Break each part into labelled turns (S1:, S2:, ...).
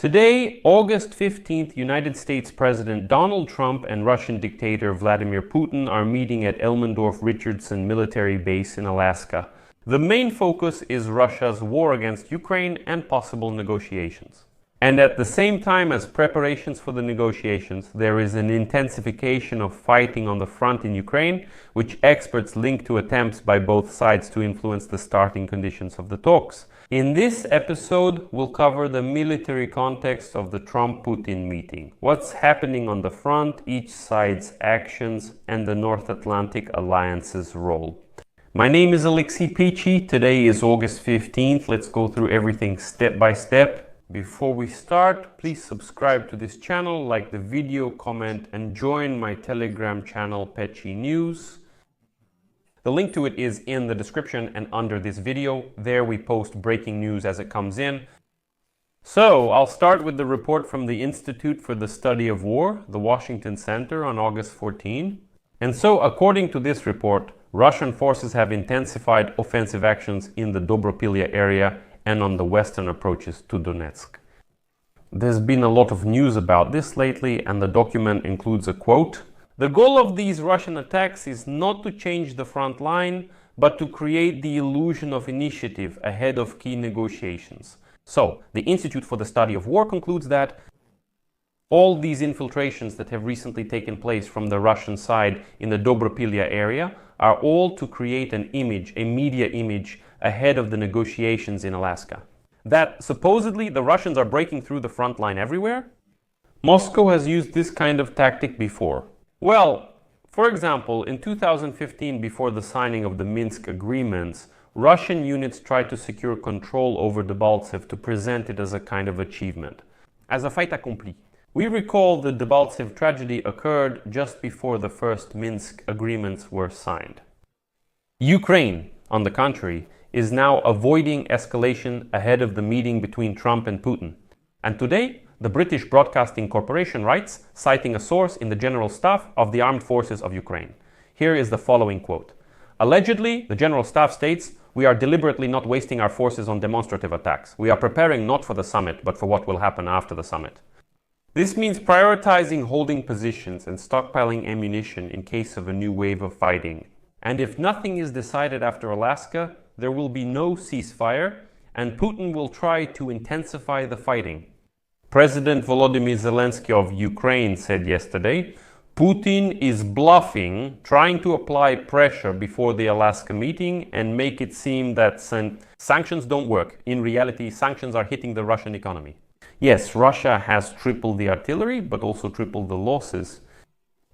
S1: Today, August 15th, United States President Donald Trump and Russian dictator Vladimir Putin are meeting at Elmendorf-Richardson military base in Alaska. The main focus is Russia's war against Ukraine and possible negotiations. And at the same time as preparations for the negotiations, there is an intensification of fighting on the front in Ukraine, which experts link to attempts by both sides to influence the starting conditions of the talks. In this episode, we'll cover the military context of the Trump-Putin meeting, what's happening on the front, each side's actions, and the North Atlantic Alliance's role. My name is Alexei Peachy. Today is August 15th. Let's go through everything step by step. Before we start, please subscribe to this channel, like the video, comment, and join my Telegram channel, Peachy News. The link to it is in the description and under this video. There we post breaking news as it comes in. So, I'll start with the report from the Institute for the Study of War, the Washington Center, on August 14. And so, according to this report, Russian forces have intensified offensive actions in the Dobropilya area and on the western approaches to Donetsk. There's been a lot of news about this lately, and the document includes a quote. The goal of these Russian attacks is not to change the front line, but to create the illusion of initiative ahead of key negotiations. So, the Institute for the Study of War concludes that all these infiltrations that have recently taken place from the Russian side in the Dobropilya area are all to create an image, a media image, ahead of the negotiations in Alaska. That supposedly the Russians are breaking through the front line everywhere? Moscow has used this kind of tactic before. Well, for example, in 2015, before the signing of the Minsk agreements, Russian units tried to secure control over Debaltseve to present it as a kind of achievement, as a fait accompli. We recall the Debaltseve tragedy occurred just before the first Minsk agreements were signed. Ukraine, on the contrary, is now avoiding escalation ahead of the meeting between Trump and Putin. And today, the British Broadcasting Corporation writes, citing a source in the General Staff of the Armed Forces of Ukraine. Here is the following quote. Allegedly, the General Staff states, "We are deliberately not wasting our forces on demonstrative attacks. We are preparing not for the summit, but for what will happen after the summit." This means prioritizing holding positions and stockpiling ammunition in case of a new wave of fighting. And if nothing is decided after Alaska, there will be no ceasefire, and Putin will try to intensify the fighting. President Volodymyr Zelensky of Ukraine said yesterday, Putin is bluffing, trying to apply pressure before the Alaska meeting and make it seem that sanctions don't work. In reality, sanctions are hitting the Russian economy. Yes, Russia has tripled the artillery, but also tripled the losses.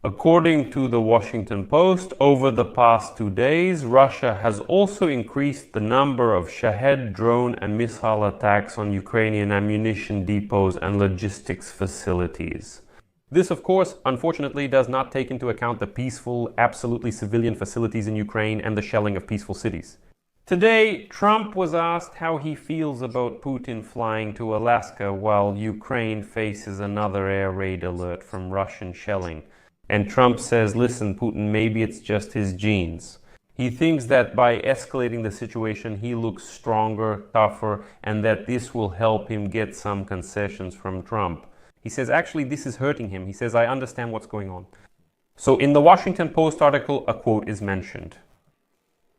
S1: According to the Washington Post, over the past 2 days, Russia has also increased the number of Shahed drone and missile attacks on Ukrainian ammunition depots and logistics facilities. This, of course, unfortunately does not take into account the peaceful, absolutely civilian facilities in Ukraine and the shelling of peaceful cities. Today, Trump was asked how he feels about Putin flying to Alaska while Ukraine faces another air raid alert from Russian shelling. And Trump says, listen, Putin, maybe it's just his genes. He thinks that by escalating the situation, he looks stronger, tougher, and that this will help him get some concessions from Trump. He says, actually, this is hurting him. He says, I understand what's going on. So in the Washington Post article, a quote is mentioned.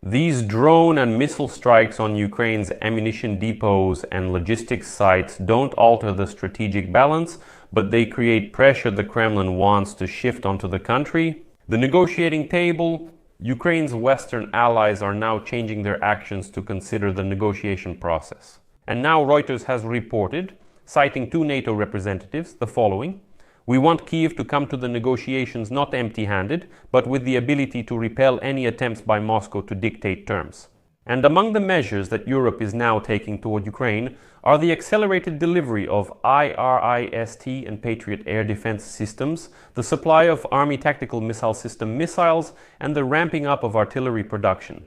S1: These drone and missile strikes on Ukraine's ammunition depots and logistics sites don't alter the strategic balance, but they create pressure the Kremlin wants to shift onto the country. The negotiating table, Ukraine's Western allies are now changing their actions to consider the negotiation process. And now Reuters has reported, citing 2 NATO representatives, the following. We want Kyiv to come to the negotiations not empty-handed, but with the ability to repel any attempts by Moscow to dictate terms. And among the measures that Europe is now taking toward Ukraine are the accelerated delivery of IRIS-T and Patriot air defense systems, the supply of Army tactical missile system missiles, and the ramping up of artillery production.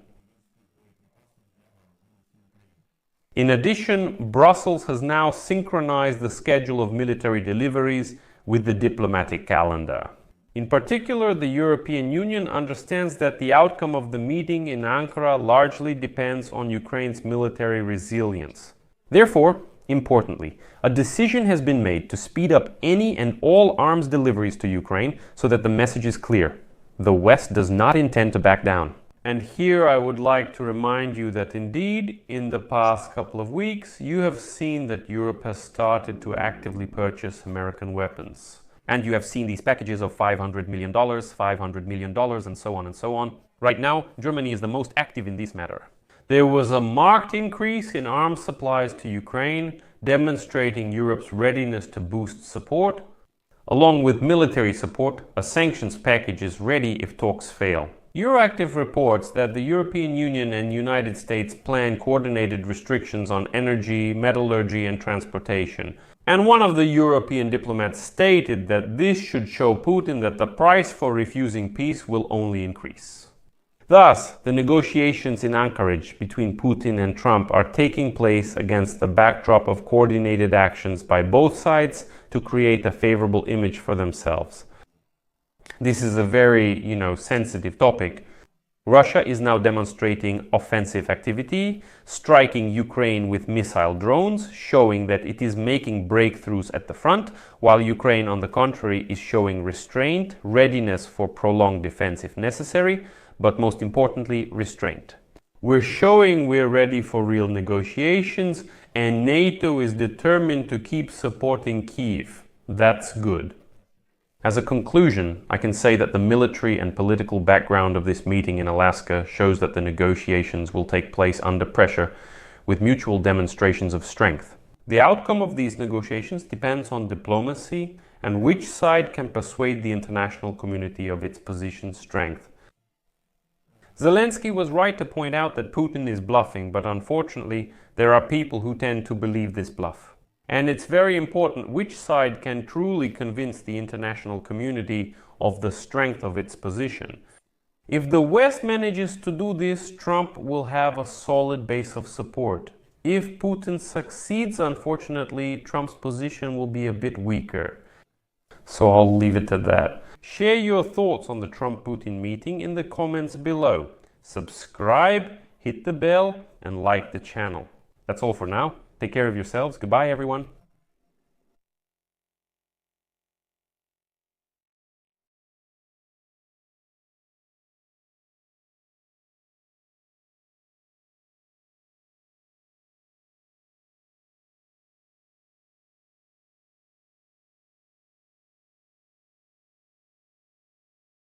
S1: In addition, Brussels has now synchronized the schedule of military deliveries with the diplomatic calendar. In particular, the European Union understands that the outcome of the meeting in Ankara largely depends on Ukraine's military resilience. Therefore, Importantly, a decision has been made to speed up any and all arms deliveries to Ukraine so that the message is clear. The West does not intend to back down. And here I would like to remind you that indeed, in the past couple of weeks, you have seen that Europe has started to actively purchase American weapons. And you have seen these packages of $500 million, $500 million, and so on and so on. Right now, Germany is the most active in this matter. There was a marked increase in arms supplies to Ukraine, demonstrating Europe's readiness to boost support. Along with military support, a sanctions package is ready if talks fail. Euroactiv reports that the European Union and United States plan coordinated restrictions on energy, metallurgy, and transportation. And one of the European diplomats stated that this should show Putin that the price for refusing peace will only increase. Thus, the negotiations in Anchorage between Putin and Trump are taking place against the backdrop of coordinated actions by both sides to create a favorable image for themselves. This is a very, sensitive topic. Russia is now demonstrating offensive activity, striking Ukraine with missile drones, showing that it is making breakthroughs at the front, while Ukraine, on the contrary, is showing restraint, readiness for prolonged defense if necessary, but most importantly, restraint. We're showing we're ready for real negotiations, and NATO is determined to keep supporting Kyiv. That's good. As a conclusion, I can say that the military and political background of this meeting in Alaska shows that the negotiations will take place under pressure with mutual demonstrations of strength. The outcome of these negotiations depends on diplomacy and which side can persuade the international community of its position's strength. Zelensky was right to point out that Putin is bluffing, but unfortunately, there are people who tend to believe this bluff. And it's very important which side can truly convince the international community of the strength of its position. If the West manages to do this, Trump will have a solid base of support. If Putin succeeds, unfortunately, Trump's position will be a bit weaker. So I'll leave it at that. Share your thoughts on the Trump-Putin meeting in the comments below. Subscribe, hit the bell, and like the channel. That's all for now. Take care of yourselves. Goodbye, everyone.